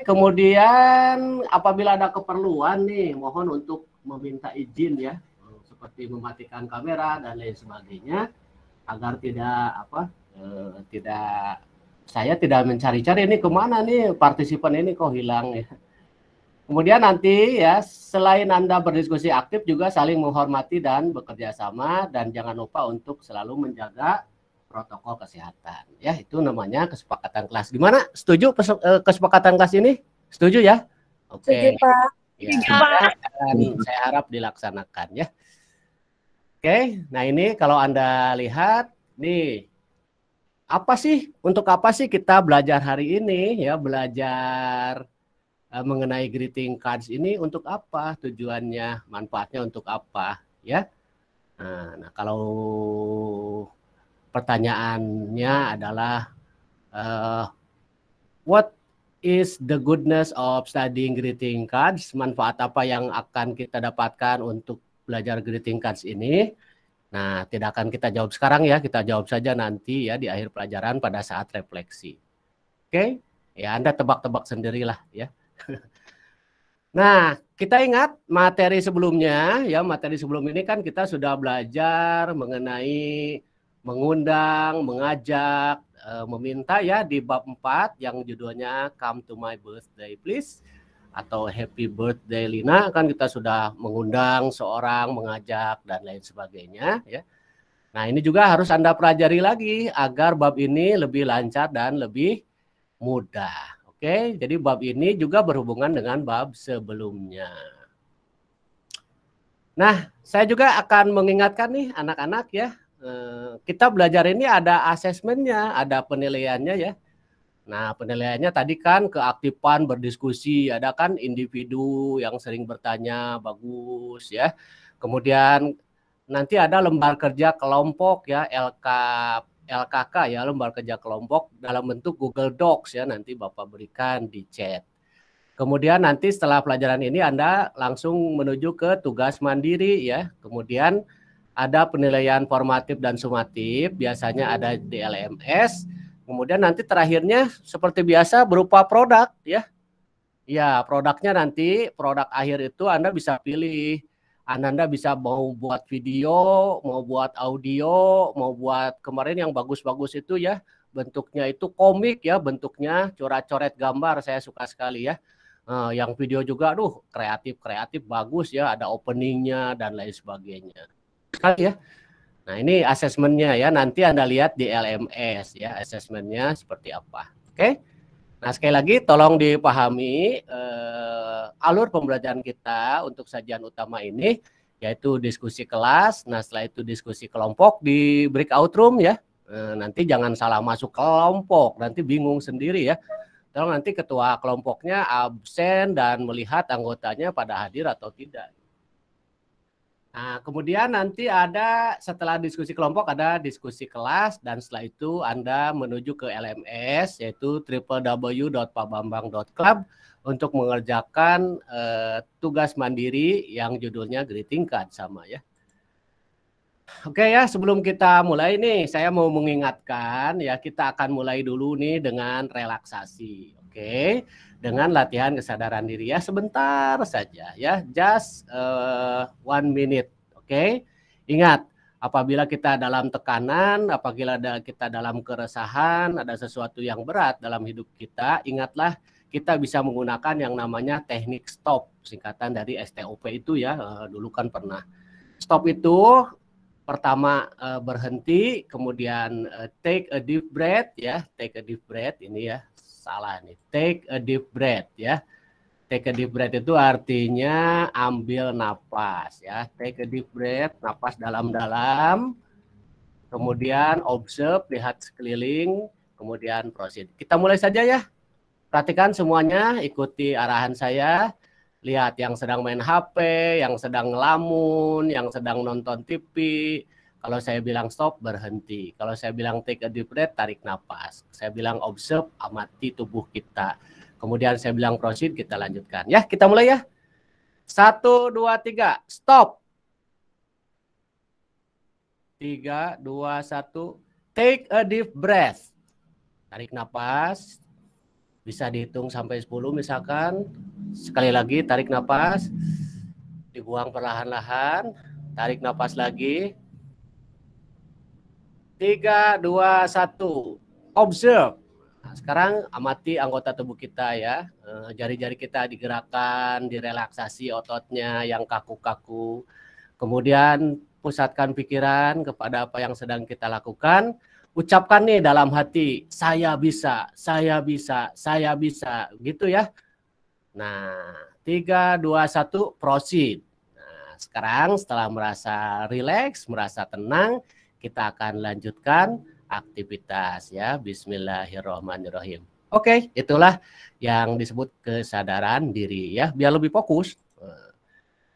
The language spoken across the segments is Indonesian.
kemudian apabila ada keperluan nih, mohon untuk meminta izin ya, seperti mematikan kamera dan lain sebagainya, agar saya tidak mencari-cari ini kemana nih partisipan ini kok hilang ya. Kemudian nanti ya, selain Anda berdiskusi aktif juga saling menghormati dan bekerja sama, dan jangan lupa untuk selalu menjaga protokol kesehatan. Ya, itu namanya kesepakatan kelas. Gimana? Setuju kesepakatan kelas ini? Setuju ya? Oke. Setuju, Pak. Ya, saya harap dilaksanakan ya. Oke, nah ini kalau Anda lihat nih, untuk apa sih kita belajar hari ini ya, belajar mengenai greeting cards ini untuk apa, tujuannya, manfaatnya untuk apa ya. Nah, kalau pertanyaannya adalah what is the goodness of studying greeting cards, manfaat apa yang akan kita dapatkan untuk belajar greeting cards ini. Nah, tidak akan kita jawab sekarang ya, kita jawab saja nanti ya di akhir pelajaran pada saat refleksi. Oke, ya Anda tebak-tebak sendirilah ya. Nah, kita ingat materi sebelumnya ya, materi sebelum ini kan kita sudah belajar mengenai mengundang, mengajak, meminta ya di bab 4 yang judulnya Come to my birthday please atau Happy Birthday Lina, kan kita sudah mengundang seorang, mengajak dan lain sebagainya ya. Nah, ini juga harus Anda pelajari lagi agar bab ini lebih lancar dan lebih mudah. Oke, jadi bab ini juga berhubungan dengan bab sebelumnya. Nah, saya juga akan mengingatkan nih anak-anak ya, kita belajar ini ada asesmennya, ada penilaiannya ya. Nah, penilaiannya tadi kan keaktifan berdiskusi, ada kan individu yang sering bertanya, bagus ya. Kemudian nanti ada lembar kerja kelompok ya, LKK ya, lembar kerja kelompok dalam bentuk Google Docs ya, nanti Bapak berikan di chat. Kemudian nanti setelah pelajaran ini Anda langsung menuju ke tugas mandiri ya. Kemudian ada penilaian formatif dan sumatif, biasanya ada di LMS. Kemudian nanti terakhirnya seperti biasa berupa produk ya. Ya, produknya nanti produk akhir itu Anda bisa pilih. Anda bisa mau buat video, mau buat audio, mau buat kemarin yang bagus-bagus itu ya. Bentuknya itu komik ya, bentuknya coret-coret gambar, saya suka sekali ya. Yang video juga aduh kreatif bagus ya, ada openingnya dan lain sebagainya. Sekali ya. Nah, ini asesmennya ya, nanti Anda lihat di LMS ya, asesmennya seperti apa. Oke. Nah, sekali lagi tolong dipahami alur pembelajaran kita untuk sajian utama ini, yaitu diskusi kelas. Nah, setelah itu diskusi kelompok di breakout room ya. Nanti jangan salah masuk kelompok, nanti bingung sendiri ya. Tolong nanti ketua kelompoknya absen dan melihat anggotanya pada hadir atau tidak. Nah, kemudian nanti ada setelah diskusi kelompok ada diskusi kelas, dan setelah itu Anda menuju ke LMS yaitu www.pakbambang.club untuk mengerjakan tugas mandiri yang judulnya greeting card sama ya. Oke ya, sebelum kita mulai nih saya mau mengingatkan ya, kita akan mulai dulu nih dengan relaksasi. Oke, dengan latihan kesadaran diri ya, sebentar saja ya, just 1 minute. Oke, ingat apabila kita dalam tekanan, apabila kita dalam keresahan, ada sesuatu yang berat dalam hidup kita, ingatlah kita bisa menggunakan yang namanya teknik stop, singkatan dari STOP itu ya, dulu kan pernah. Stop itu pertama berhenti, kemudian take a deep breath ya, take a deep breath ini ya, salah nih, take a deep breath ya. Take a deep breath itu artinya ambil napas ya, take a deep breath, napas dalam-dalam, kemudian observe, lihat sekeliling, kemudian proceed. Kita mulai saja ya, perhatikan semuanya, ikuti arahan saya. Lihat yang sedang main HP, yang sedang ngelamun, yang sedang nonton TV. Kalau saya bilang stop, berhenti. Kalau saya bilang take a deep breath, tarik nafas. Saya bilang observe, amati tubuh kita. Kemudian saya bilang proceed, kita lanjutkan. Ya, kita mulai ya. 1, 2, 3, stop. 3, 2, 1, take a deep breath. Tarik nafas. Bisa dihitung sampai 10 misalkan. Sekali lagi tarik napas, dibuang perlahan-lahan, tarik napas lagi. 3, 2, 1. Observe. Nah, sekarang amati anggota tubuh kita ya. Jari-jari kita digerakkan, direlaksasi ototnya yang kaku-kaku. Kemudian pusatkan pikiran kepada apa yang sedang kita lakukan. Ucapkan nih dalam hati, saya bisa, saya bisa, saya bisa, gitu ya. Nah, 3, 2, 1, proceed. Nah, sekarang setelah merasa rileks, merasa tenang, kita akan lanjutkan aktivitas ya. Bismillahirrahmanirrahim. Oke, itulah yang disebut kesadaran diri ya, biar lebih fokus.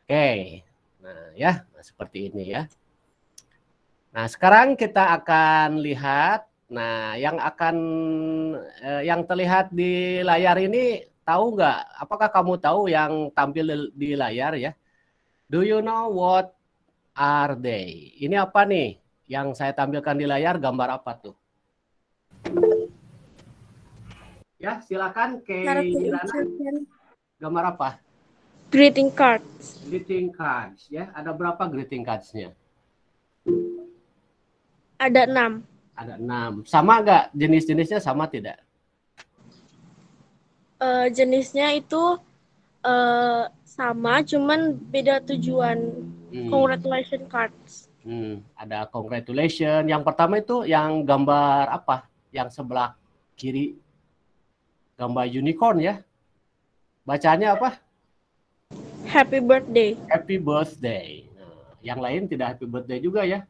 Oke, nah ya, seperti ini ya. Nah, sekarang kita akan lihat, nah yang terlihat di layar ini, tahu nggak? Apakah kamu tahu yang tampil di layar ya? Do you know what are they? Ini apa nih? Yang saya tampilkan di layar gambar apa tuh? Ya, silakan Keirana. Gambar apa? Greeting cards. Greeting cards ya. Ada berapa greeting cards-nya? Ada 6. Ada 6. Sama nggak? Jenis-jenisnya sama tidak? Jenisnya itu sama, cuman beda tujuan. Congratulation cards. Ada congratulation. Yang pertama itu yang gambar apa? Yang sebelah kiri. Gambar unicorn ya. Bacanya apa? Happy birthday. Happy birthday. Nah, yang lain tidak happy birthday juga ya.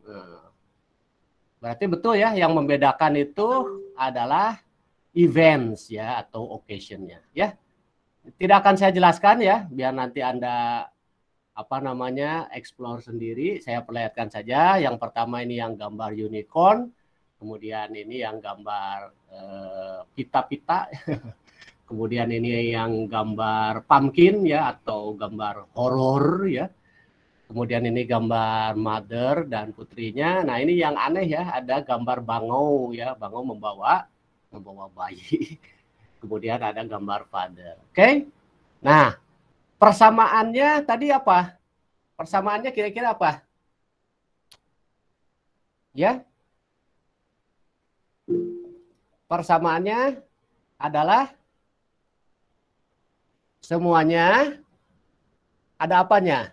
Berarti betul ya, yang membedakan itu adalah events ya atau occasion-nya ya. Tidak akan saya jelaskan ya, biar nanti Anda explore sendiri. Saya perlihatkan saja. Yang pertama ini yang gambar unicorn, kemudian ini yang gambar pita-pita, kemudian ini yang gambar pumpkin ya atau gambar horor ya. Kemudian ini gambar mother dan putrinya. Nah, ini yang aneh ya, ada gambar bangau ya, bangau membawa bayi. Kemudian ada gambar father. Oke. Nah, persamaannya tadi apa? Persamaannya kira-kira apa? Ya. Persamaannya adalah semuanya ada apanya?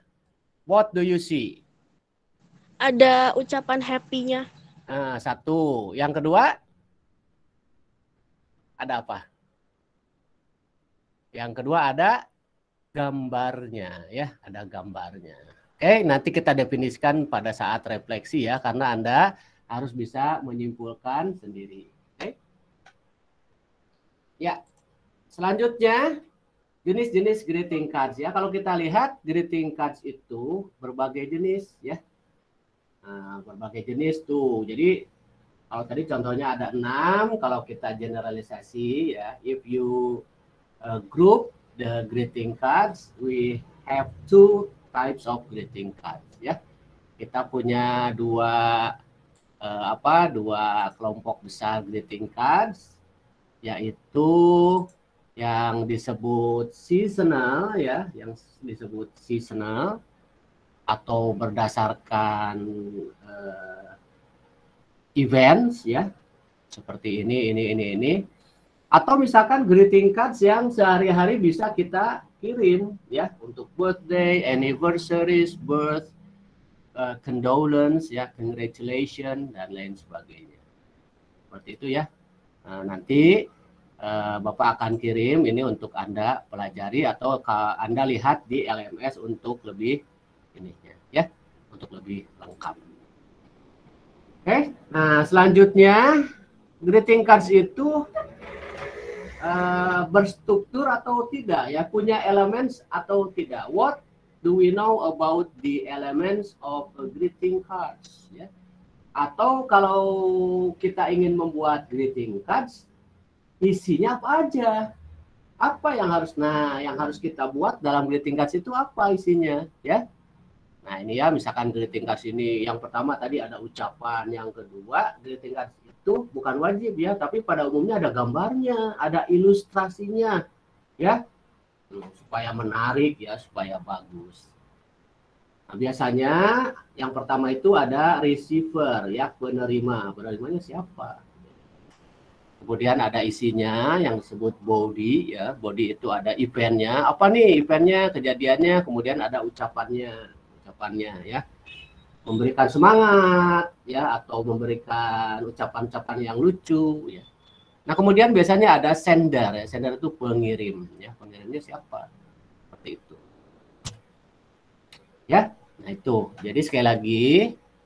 What do you see? Ada ucapan happy-nya. Nah, satu. Yang kedua, ada apa? Yang kedua ada gambarnya ya, ada gambarnya. Oke, nanti kita definisikan pada saat refleksi ya, karena Anda harus bisa menyimpulkan sendiri. Oke. Ya, selanjutnya jenis-jenis greeting cards ya. Kalau kita lihat greeting cards itu berbagai jenis ya. Nah, berbagai jenis tuh. Jadi kalau tadi contohnya ada 6, kalau kita generalisasi ya, if you group the greeting cards, we have 2 types of greeting cards ya. Kita punya dua kelompok besar greeting cards, yaitu yang disebut seasonal ya, yang disebut seasonal atau berdasarkan events ya, seperti ini. Atau misalkan greeting cards yang sehari-hari bisa kita kirim ya, untuk birthday, anniversaries, birth, condolence ya, congratulation dan lain sebagainya. Seperti itu ya. Nah, nanti Bapak akan kirim ini untuk Anda pelajari atau Anda lihat di LMS untuk lebih ininya ya, untuk lebih lengkap. Oke, nah selanjutnya greeting cards itu berstruktur atau tidak ya, punya elements atau tidak. What do we know about the elements of a greeting cards ya? Atau kalau kita ingin membuat greeting cards, isinya apa aja? Apa yang harus kita buat dalam greeting cards itu apa isinya ya? Nah, ini ya, misalkan greeting cards ini yang pertama tadi ada ucapan, yang kedua greeting cards itu bukan wajib ya, tapi pada umumnya ada gambarnya, ada ilustrasinya ya, supaya menarik ya, supaya bagus. Nah, biasanya yang pertama itu ada receiver ya, penerima. Penerimanya siapa? Kemudian ada isinya yang disebut body ya. Body itu ada eventnya. Apa nih eventnya, kejadiannya, kemudian ada ucapannya ya. Memberikan semangat ya, atau memberikan ucapan-ucapan yang lucu ya. Nah, kemudian biasanya ada sender ya. Sender itu pengirim ya. Pengirimnya siapa? Seperti itu. Ya. Nah, itu. Jadi sekali lagi,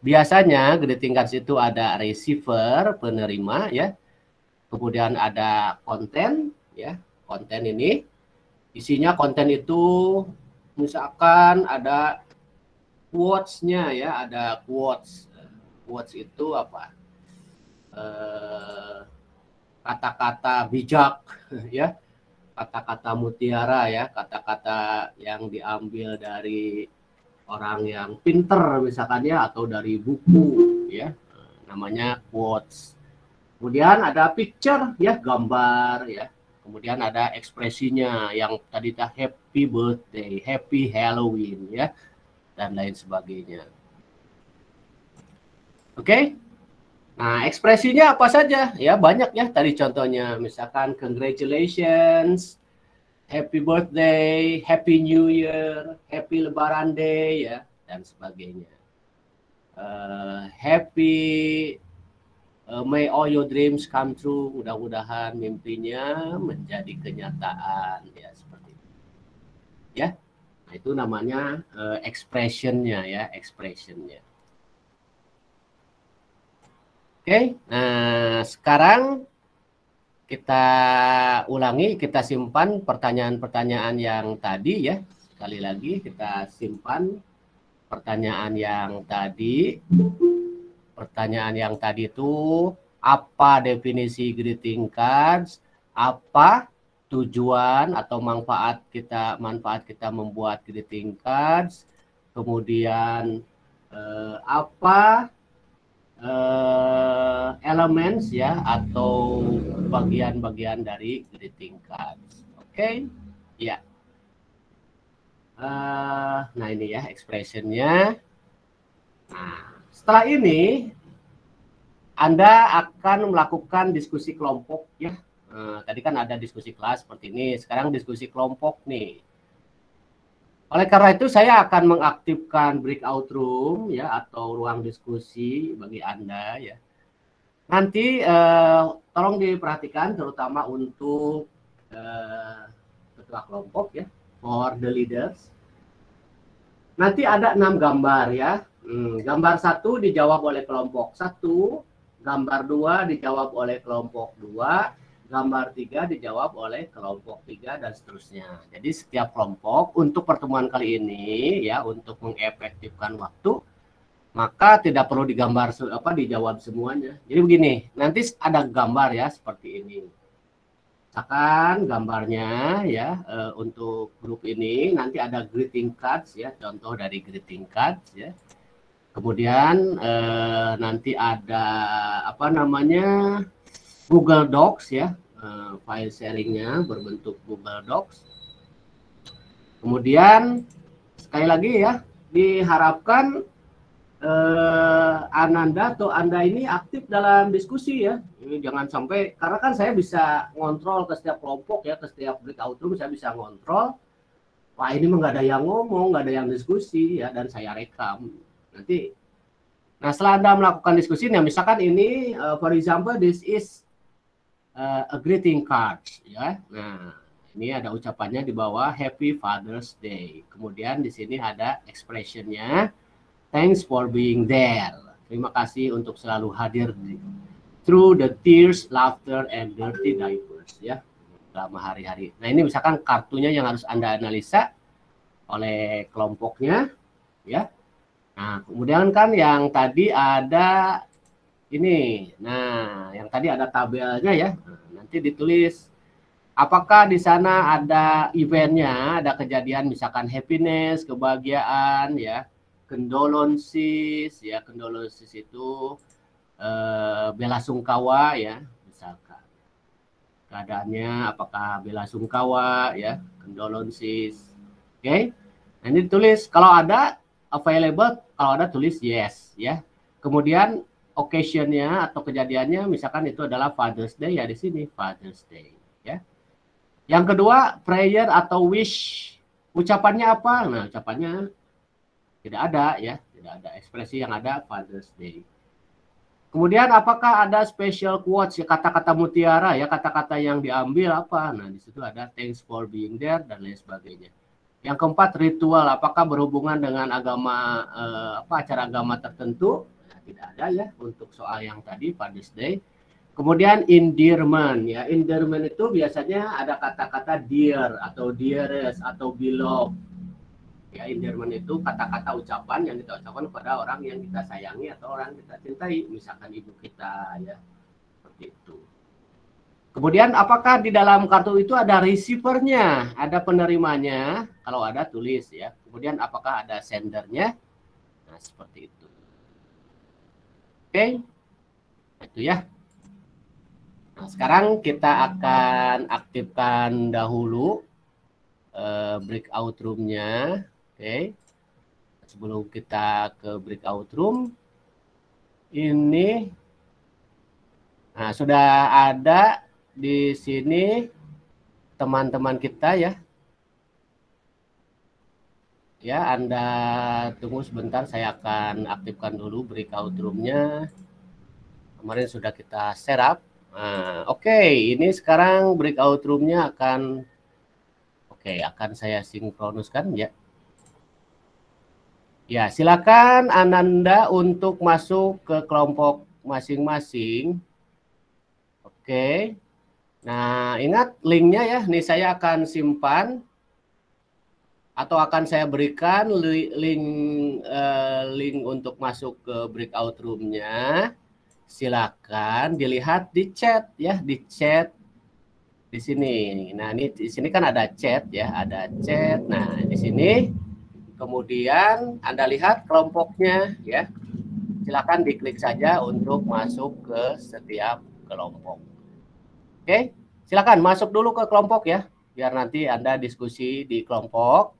biasanya greeting cards itu ada receiver, penerima ya. Kemudian ada konten ya. Konten ini isinya, konten itu misalkan ada quotes-nya ya, ada quotes. Quotes itu apa? Kata-kata bijak ya, kata-kata mutiara ya, kata-kata yang diambil dari orang yang pinter misalkan ya, atau dari buku ya, namanya quotes. Kemudian ada picture ya, gambar ya. Kemudian ada ekspresinya yang tadi happy birthday, happy Halloween ya, dan lain sebagainya. Oke. Nah, ekspresinya apa saja? Ya, banyak ya tadi contohnya. Misalkan congratulations, happy birthday, happy new year, happy lebaran day ya, dan sebagainya. Happy may all your dreams come true. Mudah-mudahan mimpinya menjadi kenyataan ya, seperti itu. Ya. Nah, itu namanya expression-nya ya, expression-nya. Oke. Nah, sekarang kita ulangi, kita simpan pertanyaan-pertanyaan yang tadi ya. Sekali lagi kita simpan pertanyaan yang tadi. Pertanyaan yang tadi itu, apa definisi greeting cards? Apa tujuan atau manfaat kita membuat greeting cards? Kemudian apa elements ya, atau bagian-bagian dari greeting cards? Oke, ya. Nah, ini ya expressionnya. Nah, setelah ini Anda akan melakukan diskusi kelompok ya. Tadi kan ada diskusi kelas seperti ini, sekarang diskusi kelompok nih. Oleh karena itu saya akan mengaktifkan breakout room ya, atau ruang diskusi bagi Anda ya. Nanti tolong diperhatikan terutama untuk ketua kelompok ya, for the leaders. Nanti ada 6 gambar ya. Gambar 1 dijawab oleh kelompok 1, gambar 2 dijawab oleh kelompok 2, gambar 3 dijawab oleh kelompok 3, dan seterusnya. Jadi setiap kelompok untuk pertemuan kali ini ya, untuk mengefektifkan waktu, maka tidak perlu dijawab semuanya. Jadi begini, nanti ada gambar ya seperti ini. Misalkan gambarnya ya, untuk grup ini nanti ada greeting cards ya, contoh dari greeting cards ya. Kemudian nanti ada Google Docs ya, file sharingnya berbentuk Google Docs. Kemudian sekali lagi ya, diharapkan Ananda atau Anda ini aktif dalam diskusi ya. Ini jangan sampai, karena kan saya bisa ngontrol ke setiap kelompok ya, ke setiap breakout room saya bisa ngontrol. Wah, ini mah nggak ada yang ngomong, nggak ada yang diskusi ya, dan saya rekam. Nanti, nah setelah Anda melakukan diskusi, nah misalkan ini, for example, this is a greeting card ya. Nah, ini ada ucapannya di bawah, Happy Father's Day. Kemudian di sini ada expressionnya, thanks for being there. Terima kasih untuk selalu hadir through the tears, laughter, and dirty diapers ya, selama hari-hari. Nah, ini misalkan kartunya yang harus Anda analisa oleh kelompoknya ya. Nah, kemudian kan yang tadi ada ini. Nah, yang tadi ada tabelnya ya. Nah, nanti ditulis apakah di sana ada eventnya, ada kejadian misalkan happiness, kebahagiaan ya, condolences ya, condolences itu bela sungkawa ya, misalkan keadaannya apakah bela sungkawa ya, condolences. Oke. Nah, ini tulis kalau ada available, kalau ada tulis yes ya. Kemudian occasion-nya atau kejadiannya misalkan itu adalah Father's Day ya, di sini Father's Day ya. Yang kedua, prayer atau wish. Ucapannya apa? Nah, ucapannya tidak ada ya, tidak ada ekspresi yang ada Father's Day. Kemudian apakah ada special quotes ya, kata-kata mutiara ya, kata-kata yang diambil apa? Nah, di situ ada thanks for being there dan lain sebagainya. Yang keempat, ritual, apakah berhubungan dengan agama acara agama tertentu? Nah, tidak ada ya untuk soal yang tadi Father's Day. Kemudian endearment ya, endearment itu biasanya ada kata-kata dear atau dearest atau beloved. Ya, endearment itu kata-kata ucapan yang kita ucapkan kepada orang yang kita sayangi atau orang yang kita cintai, misalkan ibu kita ya, seperti itu. Kemudian apakah di dalam kartu itu ada receivernya, ada penerimanya? Kalau ada tulis ya. Kemudian apakah ada sendernya? Nah, seperti itu. Oke, itu ya. Nah, sekarang kita akan aktifkan dahulu breakout room-nya. Oke. Sebelum kita ke breakout room, ini nah, sudah ada di sini teman-teman kita ya. Ya, Anda tunggu sebentar, saya akan aktifkan dulu breakout room-nya. Kemarin sudah kita share up. Nah, oke, ini sekarang breakout room-nya akan saya sinkronuskan ya. Ya, silakan Ananda untuk masuk ke kelompok masing-masing. Oke. Nah, ingat linknya ya. Nih saya akan simpan atau akan saya berikan link untuk masuk ke breakout room-nya. Silakan dilihat di chat ya, di chat di sini. Nah, ini di sini kan ada chat ya, ada chat. Nah, di sini kemudian Anda lihat kelompoknya ya. Silakan diklik saja untuk masuk ke setiap kelompok. Oke, silakan masuk dulu ke kelompok ya, biar nanti Anda diskusi di kelompok.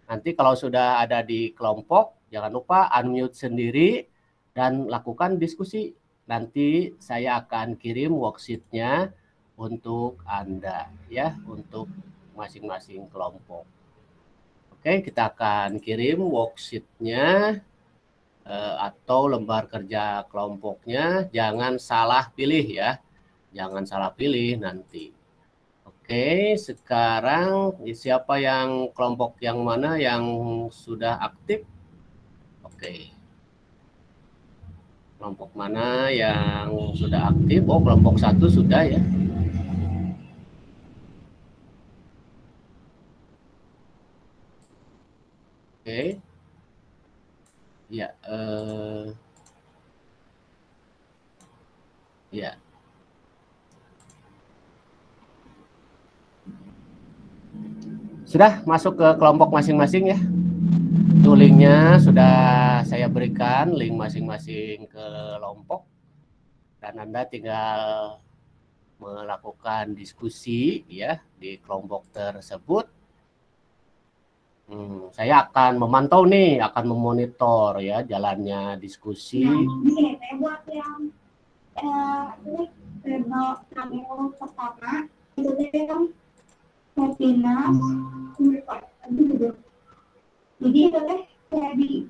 Nanti kalau sudah ada di kelompok, jangan lupa unmute sendiri dan lakukan diskusi. Nanti saya akan kirim worksheet-nya untuk Anda ya, untuk masing-masing kelompok. Oke, kita akan kirim worksheet-nya atau lembar kerja kelompoknya. Jangan salah pilih ya. Jangan salah pilih nanti. Oke, sekarang siapa yang kelompok yang mana yang sudah aktif? Oke. Kelompok mana yang sudah aktif? Oh, kelompok 1 sudah ya. Oke. Ya, ya. Sudah masuk ke kelompok masing-masing ya. Itu linknya sudah saya berikan, link masing-masing ke kelompok. Dan Anda tinggal melakukan diskusi ya di kelompok tersebut. Saya akan memantau nih, akan memonitor ya jalannya diskusi. Ini buat yang pertama itu yang webinar jadi itu deh kayak di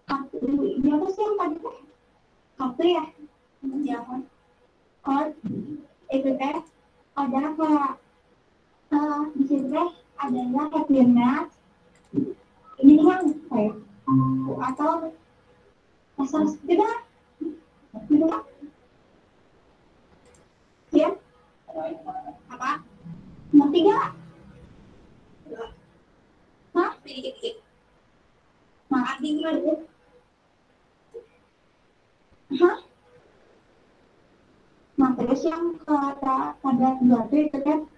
kartu ini apa sih yang tadi teh kartu ya jangan code itu teh ada kayak di situ teh adanya webinar ini yang kayak atau asal tidak ya apa ngerti gak? Hah? Nah, gimana? Hah? Nah, terus yang pada dua itu kan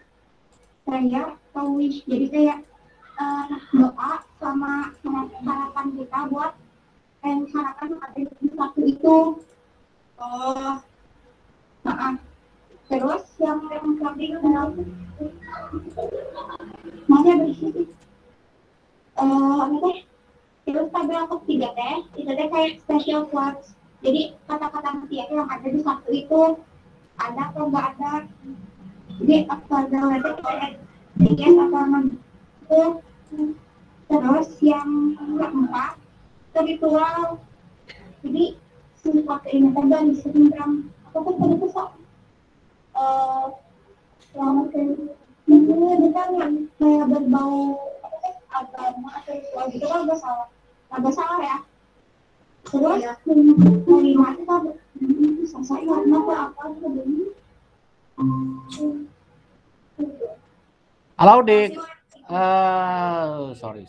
saya wish, jadi kayak doa sama harapan kita buat harapan ada di waktu itu Oh, maaf. Terus yang samping mana bersih? Apa teh? Terus tabel ketiga teh, itu teh kayak special class. Jadi kata-kata mutiara yang ada di satu itu ada atau nggak ada. Jadi tabel itu kayak tiga atau enam. Terus yang keempat ritual. Jadi sesuatu ini tadi di sekitar apa tuh tadi tuh sok selama itu kita kayak berbau agama atau ritual gitu kan nggak salah ya. Terus kelima itu kan selesai karena apa sebelumnya. Halo Dik. Sorry.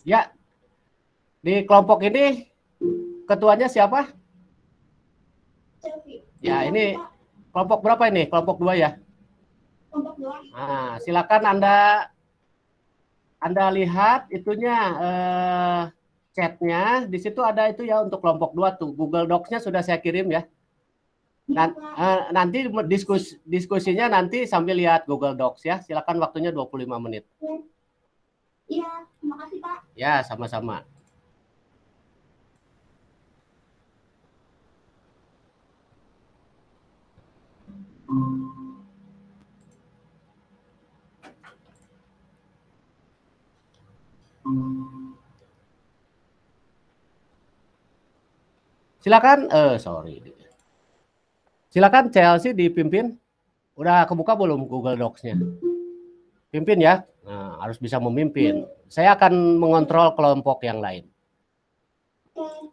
Ya, di kelompok ini ketuanya siapa? Ya, ini kelompok berapa ini? Kelompok 2 ya? Kelompok 2. Nah, silakan Anda lihat itunya chatnya. Di situ ada itu ya untuk kelompok 2 tuh. Google Docs-nya sudah saya kirim ya. Nanti diskusinya nanti sambil lihat Google Docs ya. Silakan, waktunya 25 menit. Iya, terima kasih Pak. Ya, sama-sama. Silakan, silakan Chelsea dipimpin. Udah kebuka belum Google Docs-nya? Pimpin ya. Nah, harus bisa memimpin. Saya akan mengontrol kelompok yang lain. Oke.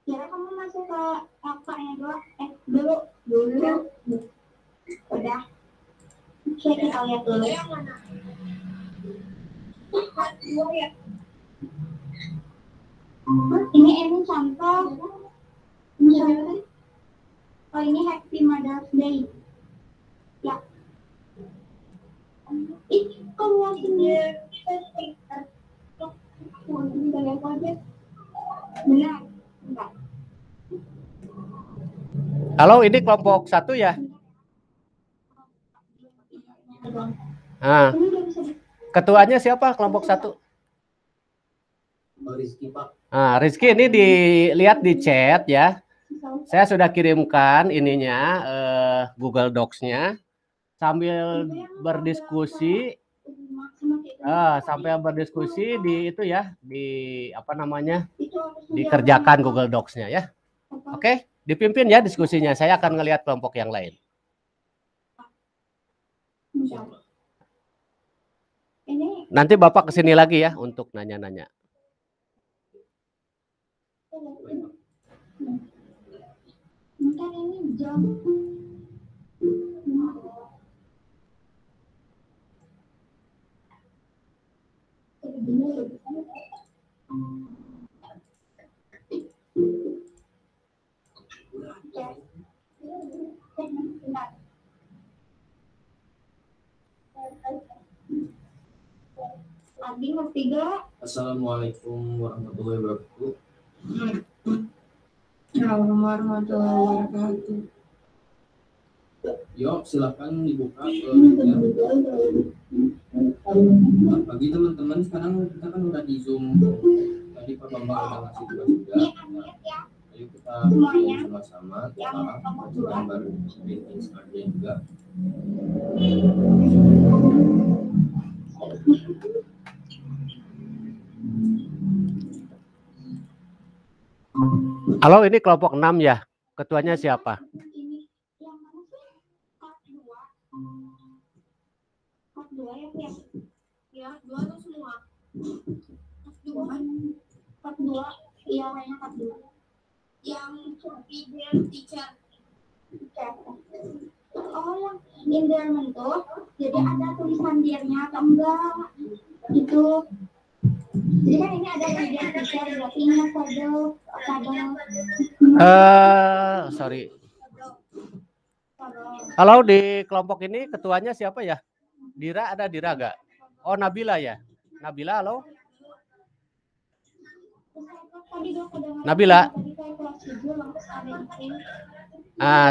Kira kamu masuk ke kakaknya dulu. Udah. Oke, kita lihat dulu yang mana. Ya. Ini contoh. Misalnya, oh ini Happy Mother's Day. Ya. Kamu sendiri. Benar. Enggak. Halo, ini kelompok 1 ya? Nah, ketuanya siapa kelompok 1? Rizky, Pak. Nah, Rizky ini dilihat di chat ya. Saya sudah kirimkan ininya Google Docs-nya sambil berdiskusi. Sampai berdiskusi di itu ya, di apa namanya, dikerjakan Google Docs-nya ya. Oke, dipimpin ya diskusinya. Saya akan ngelihat kelompok yang lain. Nanti Bapak kesini lagi ya untuk nanya-nanya. Mungkin ini jam. Assalamualaikum warahmatullahi wabarakatuh. Warahmatullahi wabarakatuh. Yuk, silakan dibuka ke bagi teman-teman. Sekarang kita kan udah di Zoom. Tadi Pak Bambang udah ngasih tugas juga. Ayo kita sama-sama gambar printing sekalian juga. Halo, ini kelompok 6 ya. Ketuanya siapa? Ya, 2 tuh semua. 2. Iya, kayaknya 2. Yang teacher. Oh, yang endearment tuh jadi ada tulisan dear-nya atau enggak itu. Jadi kan ini ada teacher, berarti ini kado. Sorry. Halo, di kelompok ini ketuanya siapa ya? Dira, ada Dira gak? Oh, Nabila ya. Nabila, halo. Nabila.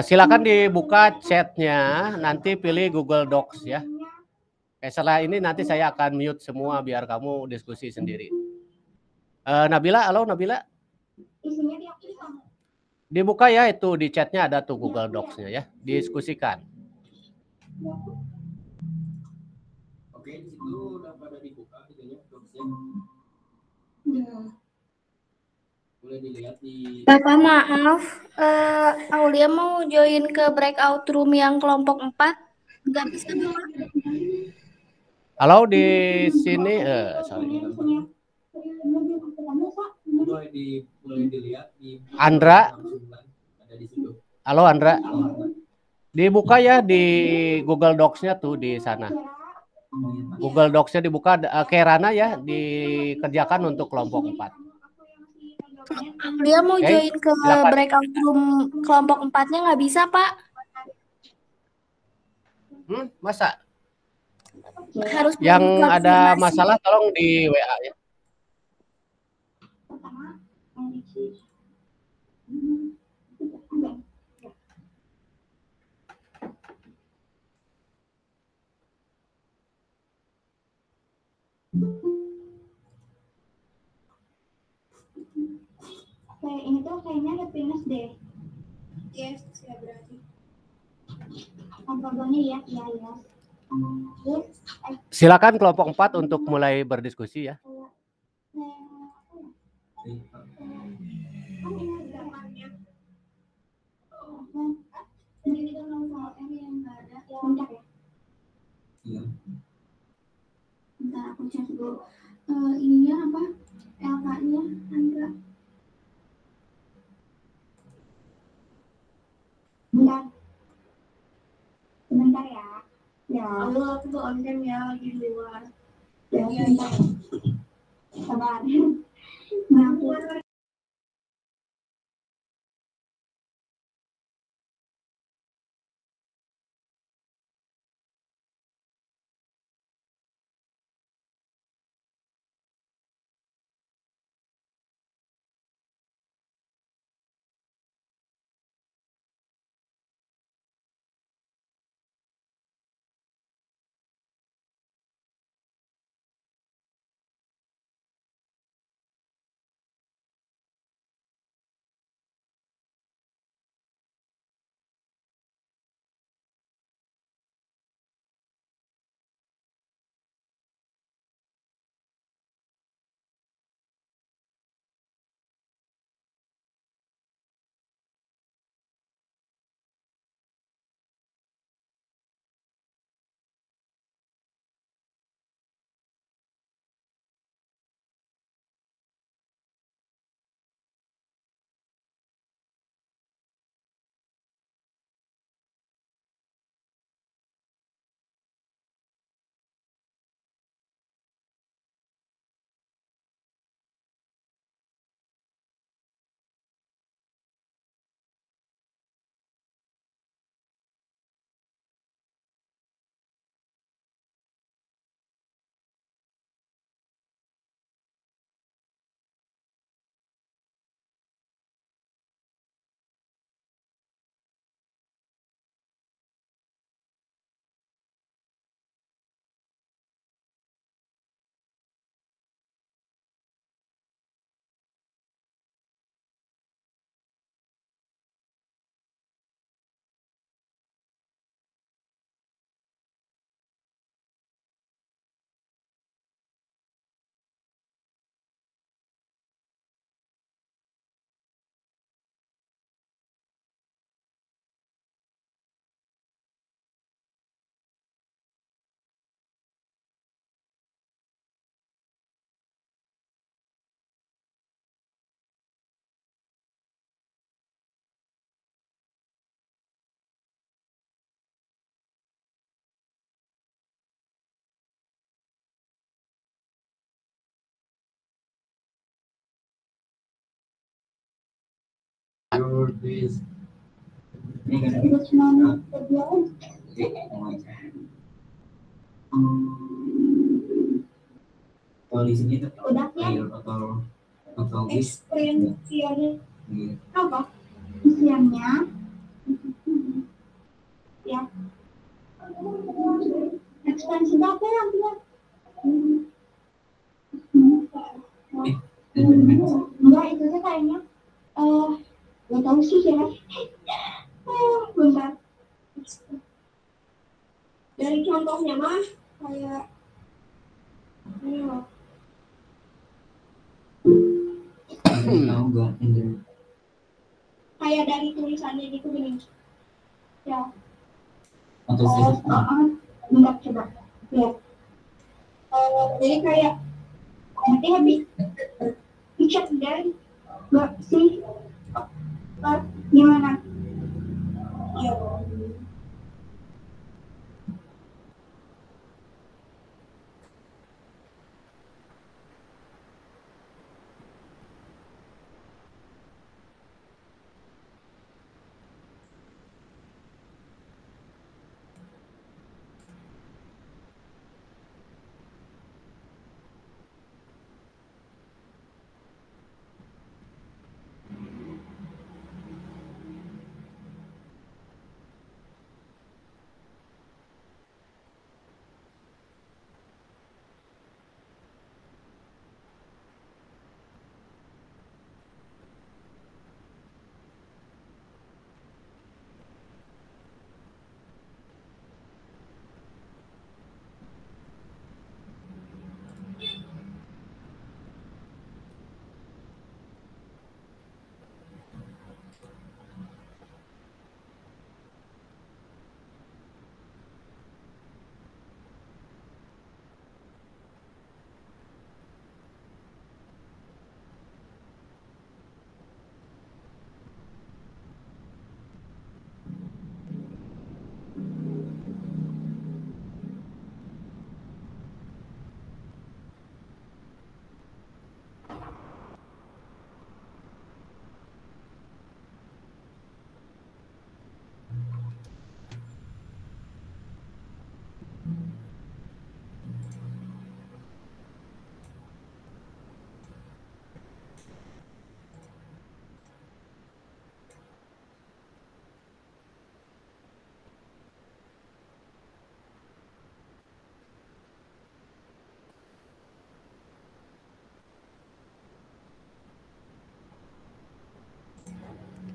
Silakan dibuka chatnya, nanti pilih Google Docs ya. Setelah ini nanti saya akan mute semua biar kamu diskusi sendiri. Nabila, halo Nabila. Dibuka ya, itu di chatnya ada tuh Google Docs-nya ya, diskusikan. Oke, di situ udah pada dibuka itunya Docs-nya. Boleh dilihat di. Bapak maaf, Aulia mau join ke breakout room yang kelompok 4. Nggak bisa Bapak. Halo di sini, sorry. Boleh dilihat di Andra. ada di situ. Halo Andra. Dibuka ya di Google Docs-nya tuh di sana. Google Docs-nya dibuka, Kerana ya, dikerjakan untuk kelompok 4. Dia mau Oke, join ke silakan. breakout room kelompok 4-nya nggak bisa, Pak. Masa? Harus Yang ada konfirmasi. masalah tolong di WA ya. Ini tuh kayaknya happiness deh. Yes, ya berarti. Kontrolnya ya, iya. Silakan kelompok 4 untuk mulai berdiskusi ya. Bentar aku cek dulu. Ininya apa? LK-nya Andra. Bentar ya. Ya. Aku tuh on cam ya, lagi di luar. Ya, bentar. Sabar. Nah, aku Kalau di sini tetap air atau Ekspresinya apa? Isiannya ya. Ekspresi apa yang dia? Enggak, itu sih kayaknya nggak tahu sih ya. Bentar. Dari contohnya mah kayak ini loh. Kayak dari tulisannya gitu gini. Ya. Bentar coba. Lihat. Jadi kayak nanti habis dicek dari nggak sih gimana? Ya.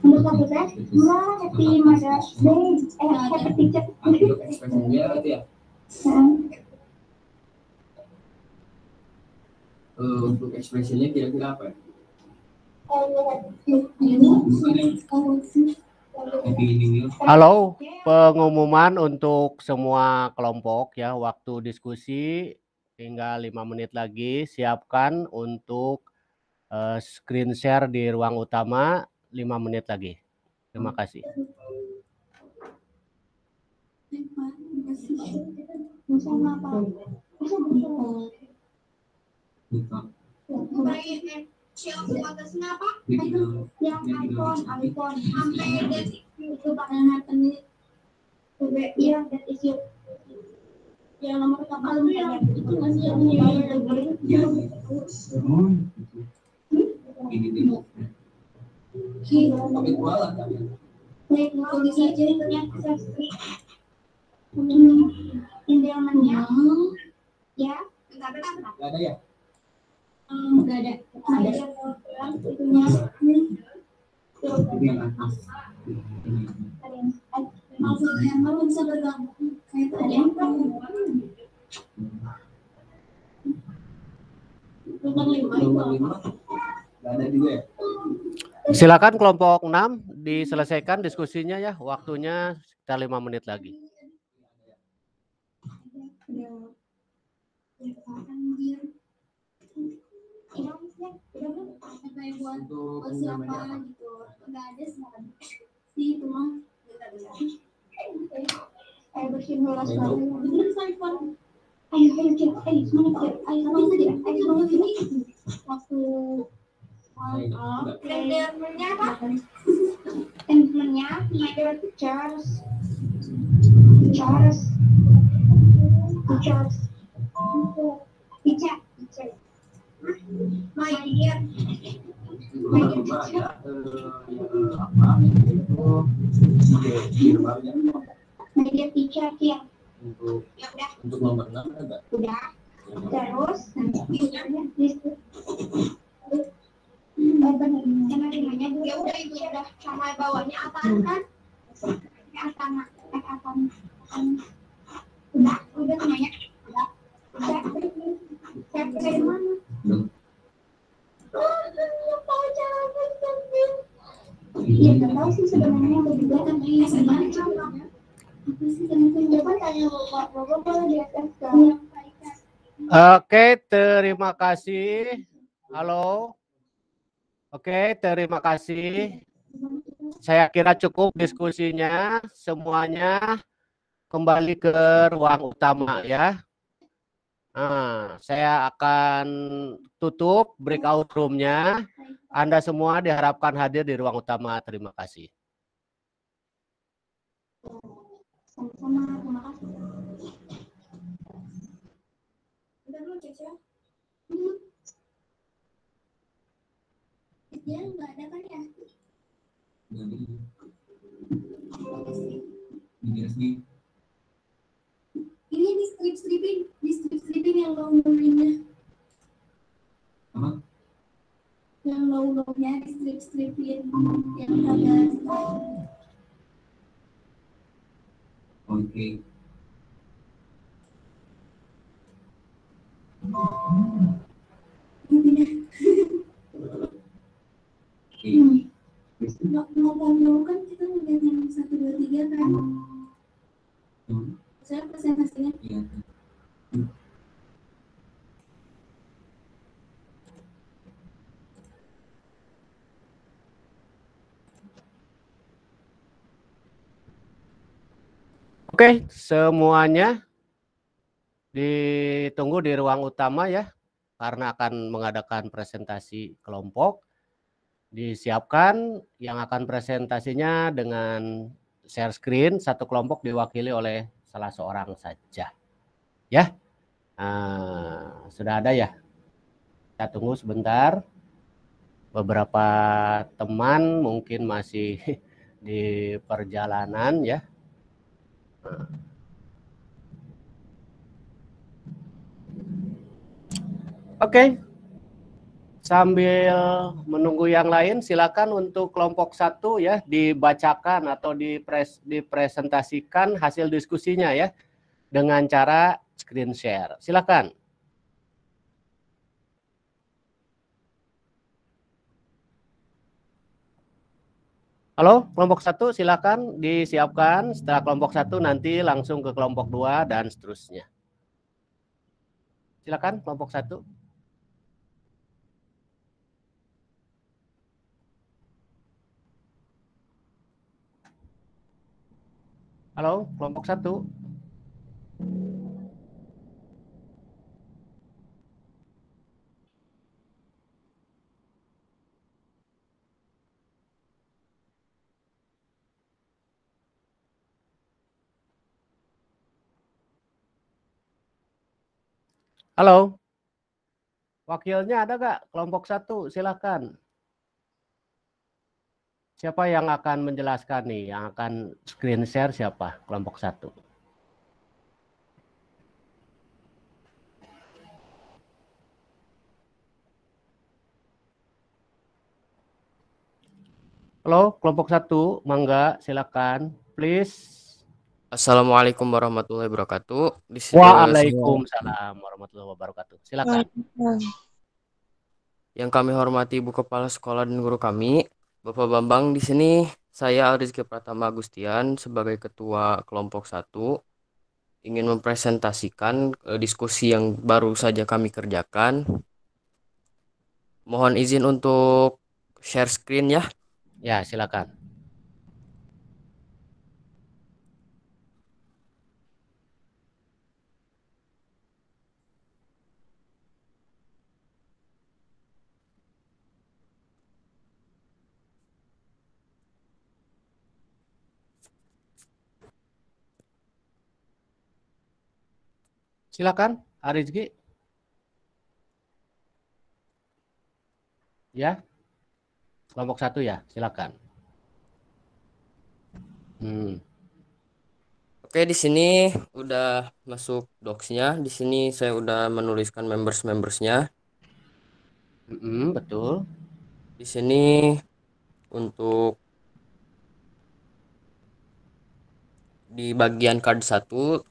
Untuk satu tes, happy Mother's Day, happy teacher. Ekspresinya itu ya. Untuk ekspresinya kira-kira apa ya? Halo, pengumuman untuk semua kelompok ya, waktu diskusi tinggal 5 menit lagi. Siapkan untuk screen share di ruang utama 5 menit lagi. Terima kasih. Yang iPhone sampai itu bakalan iya, that is you. Yang nomor kapal itu masih yang Indiannya ya nggak ada ya. Nggak ada. Itunya. Kalau bisa bergabung kayak tadi yang ada juga ya. Silakan kelompok 6 diselesaikan diskusinya ya, waktunya sekitar 5 menit lagi. Untuk namanya apa? nggak ada sih cuma kayak bersihin bola ayo cek semangat cek ayo semangat ini waktu temennya apa temennya my Charles teacher My dear, Itu juga ada apa itu ide barunya my dear teacher, ya. untuk Ya udah, nomor 6 ada. udah. Terus namanya list. Benar. Sama namanya ya udah itu udah sama bawahnya apaan kan? Atama, atama. Udah namanya. Udah. Saya dari mana? Iya, nggak tahu sih sebenarnya juga kan ini sebenarnya apa sih coba tanya bapak boleh di atas Oke, terima kasih. Halo. Oke, terima kasih. Saya kira cukup diskusinya. Semuanya kembali ke ruang utama ya. Nah, saya akan tutup breakout room-nya. Anda semua diharapkan hadir di ruang utama. Terima kasih. sama-sama, terima kasih. Udah dulu cek ya. Dia nggak ada kan ya? Ini di strip-stripin yang low-lownya. Apa? Yang low-lownya di strip-stripin yang ada. Oke. Ngomong-ngomong kan kita ngeliat yang 1, 2, 3 kan? Saya presentasinya. Iya. Oke, semuanya ditunggu di ruang utama ya, karena akan mengadakan presentasi kelompok. Disiapkan yang akan presentasinya dengan share screen, satu kelompok diwakili oleh salah seorang saja. Ya, sudah ada ya. Kita tunggu sebentar. Beberapa teman mungkin masih di perjalanan ya. Oke. Sambil menunggu yang lain, silakan untuk kelompok 1 ya dibacakan atau dipresentasikan hasil diskusinya ya dengan cara screen share. Silakan. Halo, kelompok 1 silakan disiapkan. Setelah kelompok 1 nanti langsung ke kelompok 2 dan seterusnya. Silakan kelompok 1. Halo, kelompok 1. Halo. Wakilnya ada nggak? Kelompok 1, silakan. Siapa yang akan menjelaskan nih? Yang akan screen share siapa? Kelompok 1. Halo, kelompok 1, mangga, silakan, please. Assalamualaikum warahmatullahi wabarakatuh. Waalaikumsalam warahmatullahi wabarakatuh. Silakan. Yang kami hormati Ibu Kepala Sekolah dan guru kami, Bapak Bambang. Di sini saya Rizky Pratama Agustian sebagai Ketua Kelompok 1 ingin mempresentasikan diskusi yang baru saja kami kerjakan. Mohon izin untuk share screen ya. Ya, silakan. Silakan, Rizky. Ya, kelompok 1 ya, silakan. Oke, di sini udah masuk docs-nya. Di sini saya udah menuliskan members-membersnya. Betul. Di sini untuk di bagian card 1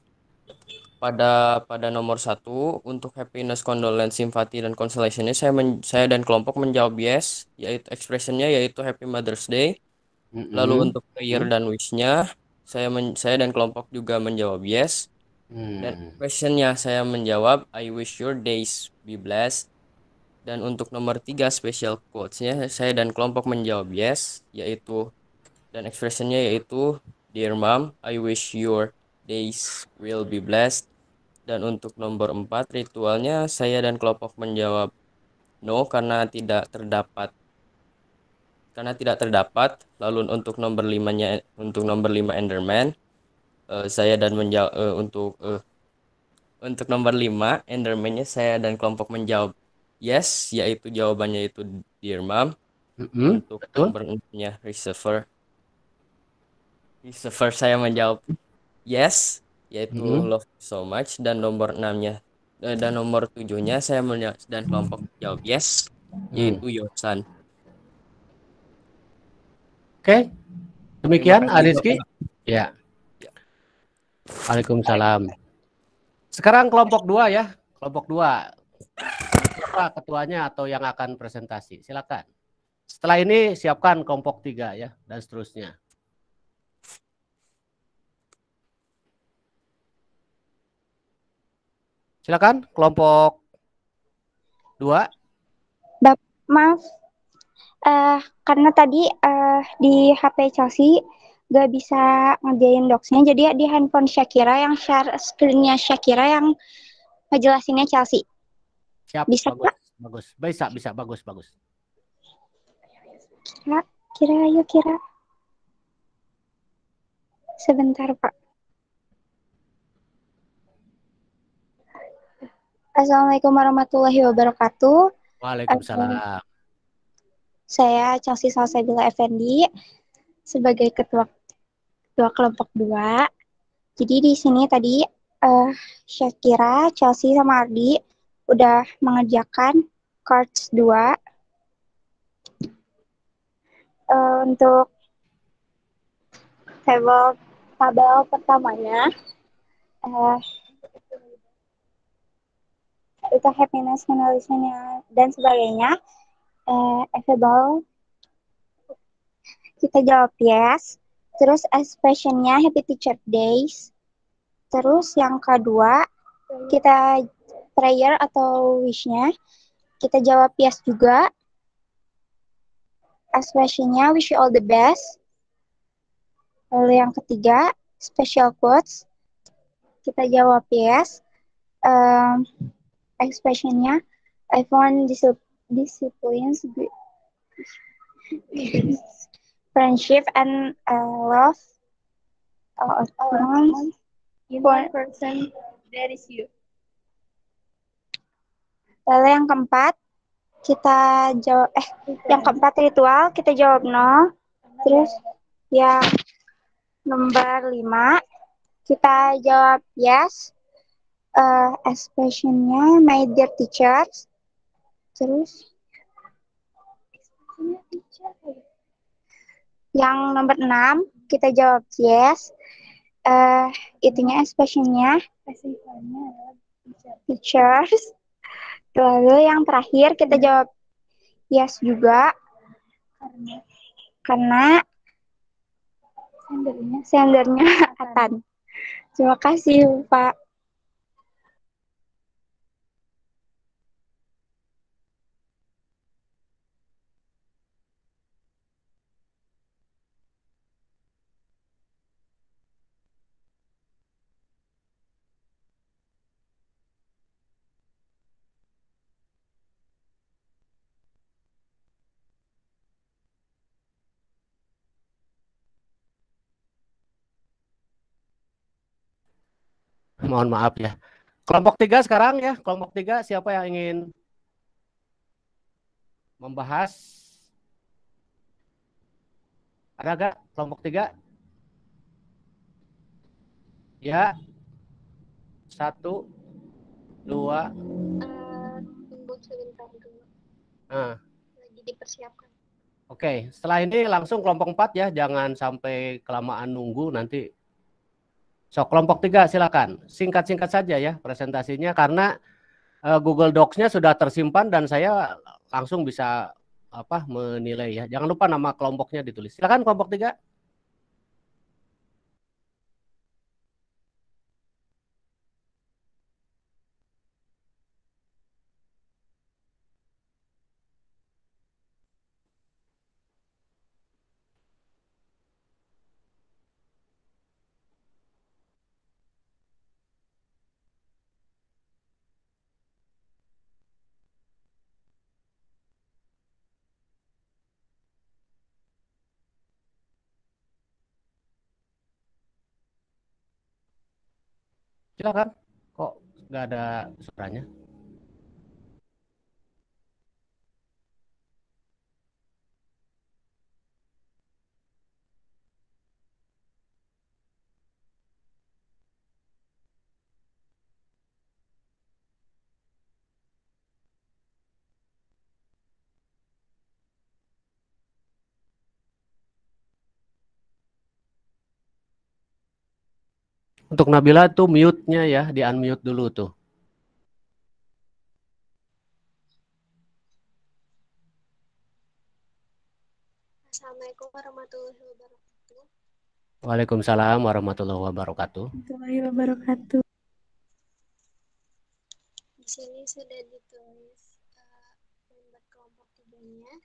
pada nomor 1 untuk happiness, condolence, sympathy dan consolation-nya saya dan kelompok menjawab yes, yaitu expression-nya yaitu Happy Mother's Day. Lalu untuk prayer dan wish-nya saya dan kelompok juga menjawab yes. Dan question-nya saya menjawab I wish your days be blessed. Dan untuk nomor 3 special quotes-nya saya dan kelompok menjawab yes, yaitu dan expression-nya yaitu Dear Mom, I wish your days will be blessed. Dan untuk nomor 4 ritualnya saya dan kelompok menjawab no karena tidak terdapat. Lalu untuk nomor 5-nya untuk nomor 5 Enderman saya dan menjawab untuk nomor 5 Enderman-nya saya dan kelompok menjawab yes, yaitu jawabannya itu Dear Mom. Untuk nomor 6-nya Receiver saya menjawab yes, yaitu love you so much. Dan nomor 6-nya dan nomor 7-nya saya dan kelompok menjawab yes, yaitu your son. Oke, demikian Rizky. Ya. Waalaikumsalam. Sekarang kelompok 2 ya, kelompok 2. Siapa ketuanya atau yang akan presentasi? Silakan. Setelah ini siapkan kelompok 3 ya, dan seterusnya. Silakan kelompok 2. Maaf, karena tadi di HP Chelsea gak bisa ngerjain docs-nya, jadi di handphone Syakira yang share screen-nya Syakira yang ngejelasinnya Chelsea. Siap, bisa bagus, bagus. Bisa, bagus. Kira. Sebentar, Pak. Assalamualaikum warahmatullahi wabarakatuh. Waalaikumsalam. Saya Chelsea Salsabila Effendi sebagai ketua kelompok 2. Jadi di sini tadi Syakira, Chelsea sama Ardi udah mengerjakan cards 2. Untuk tabel pertamanya itu happiness, consolation dan sebagainya. Available kita jawab yes. Terus expression-nya happy teacher days. Terus yang kedua kita prayer atau wish-nya kita jawab yes juga. Expression-nya wish you all the best. Lalu yang ketiga special quotes kita jawab yes. Expression-nya I found disciplines, friendship and love. One person that is you. Lalu yang keempat kita jawab yang keempat ritual kita jawab no. Terus yang nomor 5 kita jawab yes. Expression-nya my dear teachers. Terus yang nomor 6 kita jawab yes. Itunya expression-nya teachers. Lalu yang terakhir kita jawab yes juga karena sendernya Atan. Terima kasih Pak. Mohon maaf ya. Kelompok 3 sekarang ya, kelompok 3 siapa yang ingin membahas. Ada gak kelompok 3? Ya. 1, 2. Tunggu sebentar dulu. Lagi dipersiapkan. Oke, setelah ini langsung kelompok 4 ya, jangan sampai kelamaan nunggu nanti. So, kelompok 3 silakan. Singkat-singkat saja ya presentasinya karena Google Docs-nya sudah tersimpan dan saya langsung bisa menilai ya. Jangan lupa nama kelompoknya ditulis. Silakan kelompok 3. Silakan. Kok nggak ada suaranya? Untuk Nabila tuh mute-nya ya, di unmute dulu tuh. Assalamualaikum warahmatullahi wabarakatuh. Waalaikumsalam warahmatullahi wabarakatuh. Warahmatullahi wabarakatuh. Di sini sudah ditulis member kelompok 3-nya,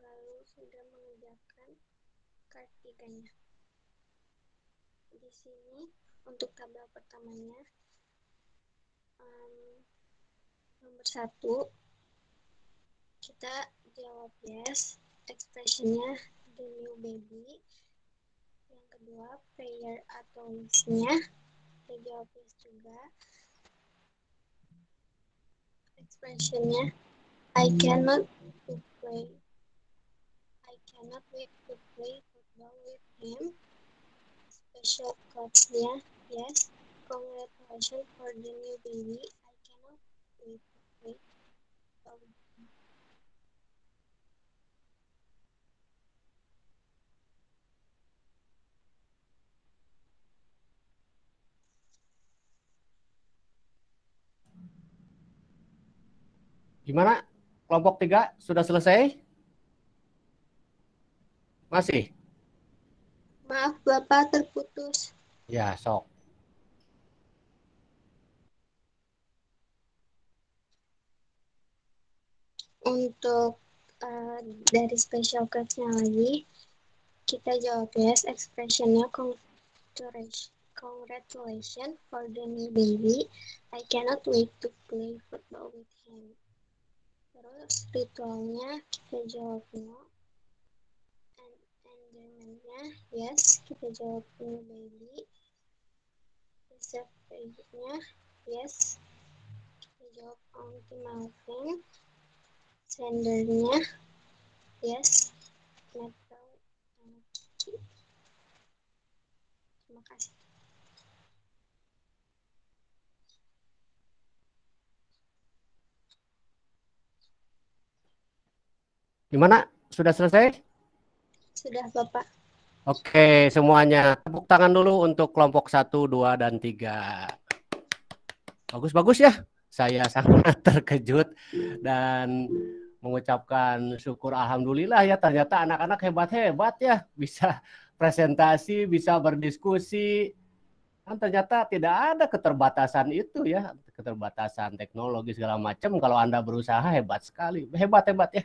lalu sudah mengerjakan part 3-nya. Di sini untuk tabel pertamanya, nomor 1 kita jawab yes, expressionnya the new baby. Yang kedua prayer atau wish-nya kita jawab yes juga. Expressionnya I cannot wait to play football with him. Special quotes-nya yes, congratulations for the new baby. I cannot wait to play football with him. Gimana? Kelompok 3 sudah selesai? Masih? Maaf Bapak, terputus. Ya, sok. Untuk dari special quotes-nya lagi, kita jawab yes, expressionnya congratulations for the new baby. I cannot wait to play football with him. Terus ritualnya kita jawab no. Endearment-nya yes, kita jawab new baby. Reserve-nya yes, kita jawab Auntie Malvin. Sendernya yes, Metro Kiki. Terima kasih. Gimana? Sudah selesai? Sudah Bapak. Oke, semuanya. Tepuk tangan dulu untuk kelompok 1, 2, dan 3. Bagus-bagus ya. Saya sangat terkejut dan mengucapkan syukur alhamdulillah ya, ternyata anak-anak hebat-hebat ya, bisa presentasi, bisa berdiskusi. Kan ternyata tidak ada keterbatasan itu ya, keterbatasan teknologi segala macam. Kalau Anda berusaha hebat sekali, hebat-hebat ya.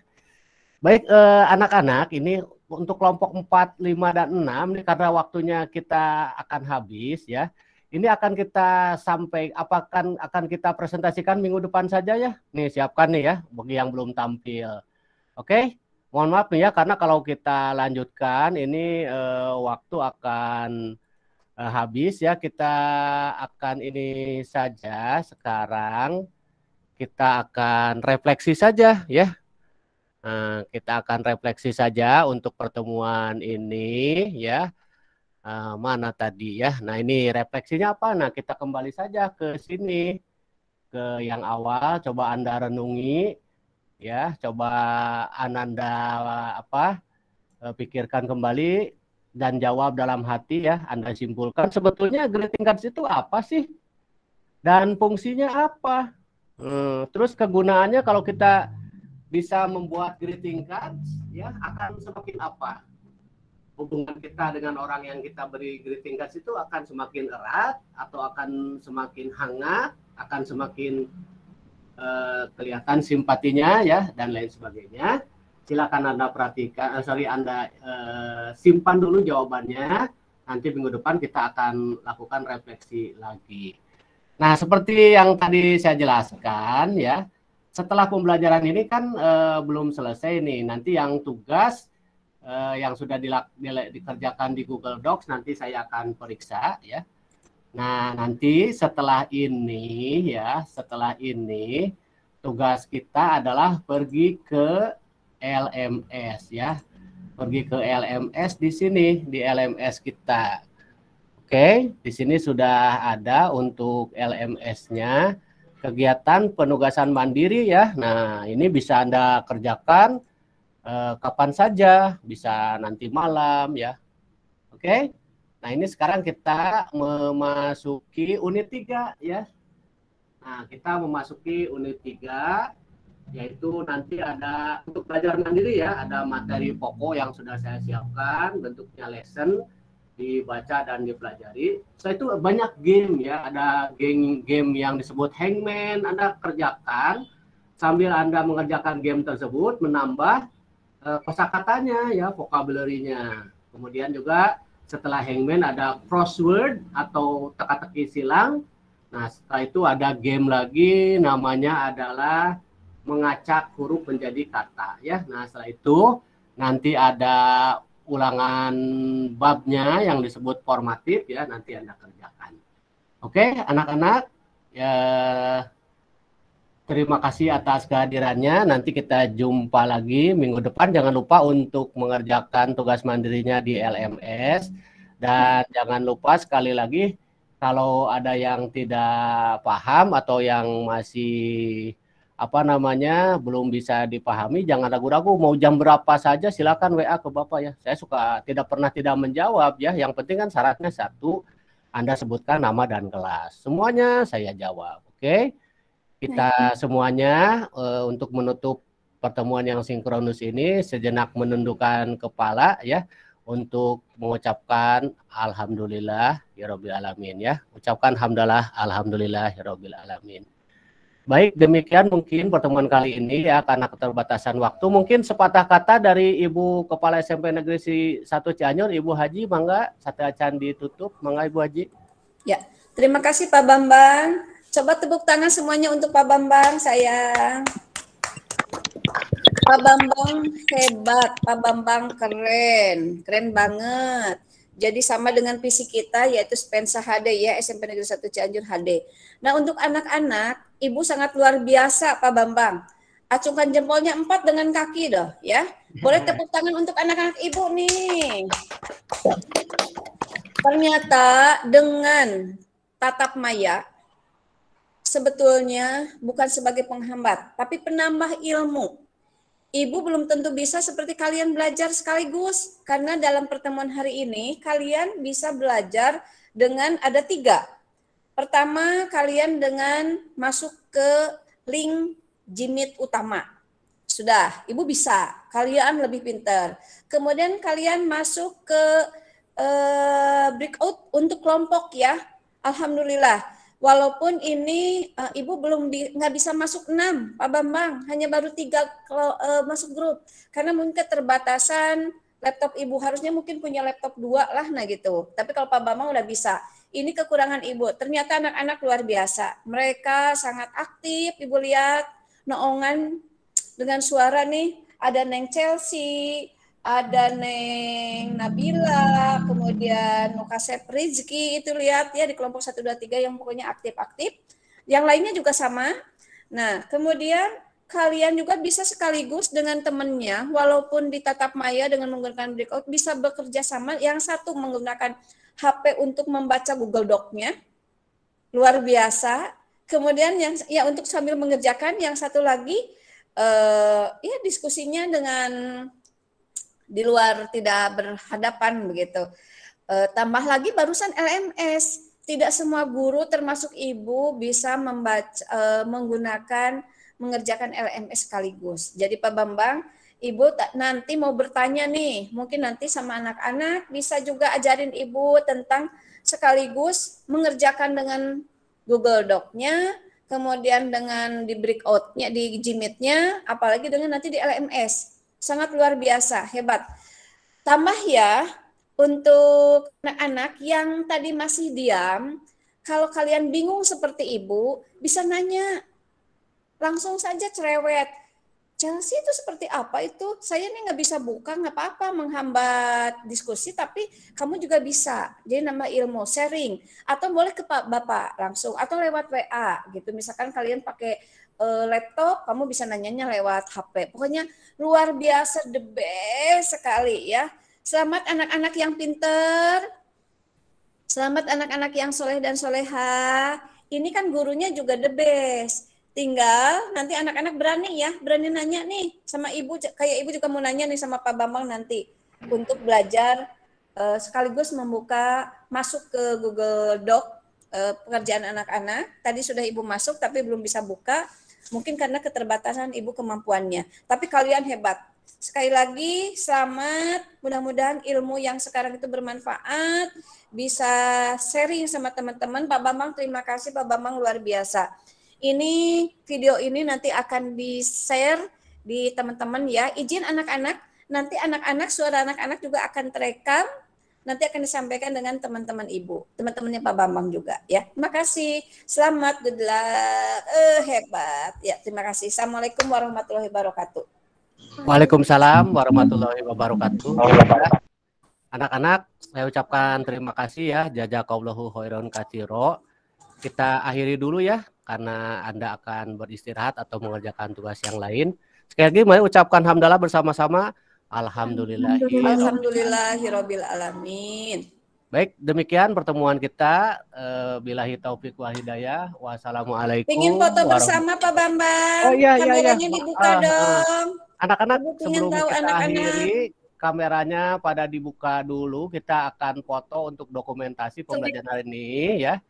Baik anak-anak, ini untuk kelompok 4, 5, dan 6 ini karena waktunya kita akan habis ya. Ini akan kita akan kita presentasikan minggu depan saja ya. Nih siapkan nih ya bagi yang belum tampil. Oke, mohon maaf nih ya karena kalau kita lanjutkan ini waktu akan habis ya. Kita akan ini saja sekarang kita akan refleksi saja ya. Kita akan refleksi saja untuk pertemuan ini ya. Mana tadi ya? Nah ini refleksinya apa? Nah kita kembali saja ke sini, ke yang awal. Coba Anda renungi ya. Coba Ananda pikirkan kembali dan jawab dalam hati ya. Anda simpulkan sebetulnya greeting cards itu apa sih? Dan fungsinya apa? Terus kegunaannya kalau kita bisa membuat greeting cards ya akan semakin apa? Hubungan kita dengan orang yang kita beri greeting cards itu akan semakin erat atau akan semakin hangat, akan semakin kelihatan simpatinya ya dan lain sebagainya. Silakan Anda perhatikan, Anda simpan dulu jawabannya. Nanti minggu depan kita akan lakukan refleksi lagi. Nah, seperti yang tadi saya jelaskan ya, setelah pembelajaran ini kan belum selesai nih. Nanti yang tugas yang sudah dikerjakan di Google Docs nanti saya akan periksa ya. Nah, nanti setelah ini tugas kita adalah pergi ke LMS ya. Pergi ke LMS di sini, di LMS kita. Oke, di sini sudah ada untuk LMS-nya kegiatan penugasan mandiri ya. Nah, ini bisa Anda kerjakan kapan saja, bisa nanti malam ya. Oke. Nah, ini sekarang kita memasuki unit 3 ya. Nah, kita memasuki unit 3 yaitu nanti ada untuk belajar mandiri ya, ada materi pokok yang sudah saya siapkan, bentuknya lesson, dibaca dan dipelajari. Setelah itu banyak game ya, ada game yang disebut Hangman, Anda kerjakan sambil Anda mengerjakan game tersebut menambah kosakatanya ya, vocabulary-nya. Kemudian juga setelah Hangman ada crossword atau teka-teki silang. Nah, setelah itu ada game lagi namanya adalah mengacak huruf menjadi kata ya. Nah, setelah itu nanti ada ulangan babnya yang disebut formatif ya, nanti Anda kerjakan. Oke, anak-anak ya, terima kasih atas kehadirannya. Nanti kita jumpa lagi minggu depan. Jangan lupa untuk mengerjakan tugas mandirinya di LMS. Dan jangan lupa sekali lagi kalau ada yang tidak paham atau yang masih belum bisa dipahami, jangan ragu-ragu, mau jam berapa saja silakan WA ke Bapak ya. Saya tidak pernah menjawab ya. Yang penting kan syaratnya satu, Anda sebutkan nama dan kelas. Semuanya saya jawab. Oke. Kita semuanya untuk menutup pertemuan yang sinkronus ini sejenak menundukkan kepala ya untuk mengucapkan alhamdulillah ya rabbil alamin ya. Ucapkan hamdalah alhamdulillah ya rabbil alamin. Baik, demikian mungkin pertemuan kali ini ya, karena keterbatasan waktu. Mungkin sepatah kata dari Ibu Kepala SMP Negeri 1 Cianjur, Ibu Haji, mangga satu acan ditutup, mangga Ibu Haji. Ya, terima kasih Pak Bambang. Coba tepuk tangan semuanya untuk Pak Bambang, sayang. Pak Bambang hebat, Pak Bambang keren banget. Jadi sama dengan visi kita yaitu Spensa HD ya, SMP Negeri 1 Cianjur HD. Nah, untuk anak-anak, Ibu sangat luar biasa Pak Bambang. Acungkan jempolnya 4 dengan kaki dah ya. Boleh tepuk tangan untuk anak-anak Ibu nih. Ternyata dengan tatap maya sebetulnya bukan sebagai penghambat, tapi penambah ilmu. Ibu belum tentu bisa seperti kalian belajar sekaligus, karena dalam pertemuan hari ini kalian bisa belajar dengan ada 3. Pertama, kalian dengan masuk ke link Jimit utama. Sudah, Ibu bisa, kalian lebih pintar. Kemudian kalian masuk ke breakout untuk kelompok ya. Alhamdulillah. Walaupun ini Ibu belum nggak bisa masuk 6, Pak Bambang, hanya baru 3 masuk grup. Karena mungkin keterbatasan laptop Ibu, harusnya mungkin punya laptop 2 lah, nah gitu. Tapi kalau Pak Bambang udah bisa. Ini kekurangan Ibu. Ternyata anak-anak luar biasa. Mereka sangat aktif, Ibu lihat, noongan dengan suara nih. Ada Neng Chelsea, ada Neng Nabila, kemudian Nukasep Rizky, itu lihat ya di kelompok 1, 2, 3 yang pokoknya aktif-aktif. Yang lainnya juga sama. Nah, kemudian kalian juga bisa sekaligus dengan temennya, walaupun di tatap maya dengan menggunakan breakout, bisa bekerja sama. Yang satu menggunakan HP untuk membaca Google Doc-nya, luar biasa. Kemudian yang ya untuk sambil mengerjakan, yang satu lagi ya diskusinya dengan di luar, tidak berhadapan begitu. Tambah lagi barusan LMS. Tidak semua guru termasuk ibu bisa membaca, mengerjakan LMS sekaligus. Jadi Pak Bambang, ibu nanti mau bertanya nih, mungkin nanti sama anak-anak bisa juga ajarin ibu tentang sekaligus mengerjakan dengan Google Doc-nya, kemudian dengan di breakout-nya, di Gmeet-nya, apalagi dengan nanti di LMS. Sangat luar biasa, hebat. Tambah ya, untuk anak-anak yang tadi masih diam, kalau kalian bingung seperti ibu, bisa nanya. Langsung saja cerewet. Chelsea itu seperti apa itu? Saya nih nggak bisa buka, nggak apa-apa, menghambat diskusi, tapi kamu juga bisa. Jadi nambah ilmu, sharing. Atau boleh ke Pak Bapak langsung, atau lewat WA gitu. Misalkan kalian pakai laptop, kamu bisa nanyanya lewat HP. Pokoknya luar biasa, the best sekali ya. Selamat anak-anak yang pinter, selamat anak-anak yang soleh dan soleha. Ini kan gurunya juga the best. Tinggal nanti anak-anak berani nanya nih sama ibu. Kayak ibu juga mau nanya nih sama Pak Bambang nanti. Untuk belajar sekaligus masuk ke Google Doc pekerjaan anak-anak. Tadi sudah ibu masuk tapi belum bisa buka. Mungkin karena keterbatasan ibu kemampuannya. Tapi kalian hebat. Sekali lagi, selamat. Mudah-mudahan ilmu yang sekarang itu bermanfaat. Bisa sharing sama teman-teman. Pak Bambang, terima kasih. Pak Bambang luar biasa. Ini video ini nanti akan di-share di teman-teman ya. Izin anak-anak, nanti anak-anak, suara anak-anak juga akan terekam. Nanti akan disampaikan dengan teman-teman ibu. Teman-temannya Pak Bambang juga ya. Terima kasih. Selamat, good luck. Hebat. Ya, terima kasih. Assalamualaikum warahmatullahi wabarakatuh. Waalaikumsalam warahmatullahi wabarakatuh. Anak-anak, saya ucapkan terima kasih ya, jazakallahu khairan katsiro. Kita akhiri dulu ya, karena Anda akan beristirahat atau mengerjakan tugas yang lain. Sekali lagi mari ucapkan hamdalah bersama-sama. Alhamdulillahirabbil alamin. Baik, demikian pertemuan kita. Billahi taufik wal hidayah. Wassalamualaikum. Ingin foto bersama Pak Bambang. Oh iya, kameranya dibuka dong. Anak-anak, sebelum kita akhiri, kameranya pada dibuka dulu. Kita akan foto untuk dokumentasi pembelajaran hari ini ya.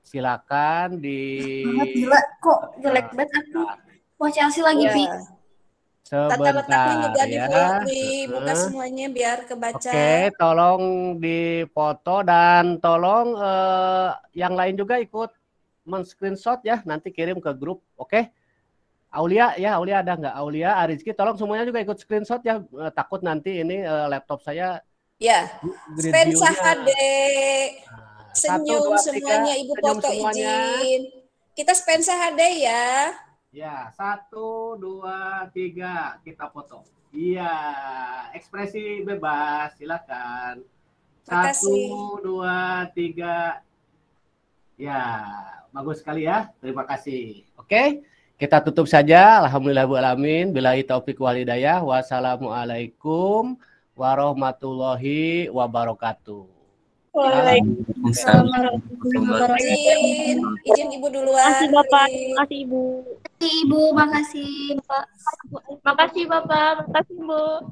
Silakan di. Gila, kok jelek banget aku. Wah, Chelsea lagi pi. Sebentar ya. Dibuka semuanya biar kebaca. Oke, tolong difoto dan tolong yang lain juga ikut men-screenshot ya. Nanti kirim ke grup. Oke. Aulia ya, Aulia ada nggak? Aulia, Arizki, tolong semuanya juga ikut screenshot ya. Takut nanti ini laptop saya. Ya. Spensa HD. Satu, Senyum dua, semuanya, tiga. ibu Senyum foto semuanya. izin. Kita Spensa HD ya. Ya, 1, 2, 3 kita foto. Iya, ekspresi bebas, silakan. 1, 2, 3. Ya, bagus sekali ya. Terima kasih. Oke, kita tutup saja. Alhamdulillahirabbil alamin. Billahi taufiq wal hidayah. Wassalamualaikum warahmatullahi wabarakatuh. Waalaikumsalam warahmatullahi wabarakatuh. Izin ibu duluan. Makasih Bapak, makasih Ibu. Makasih Ibu, makasih Bapak. Makasih Bapak, makasih Ibu.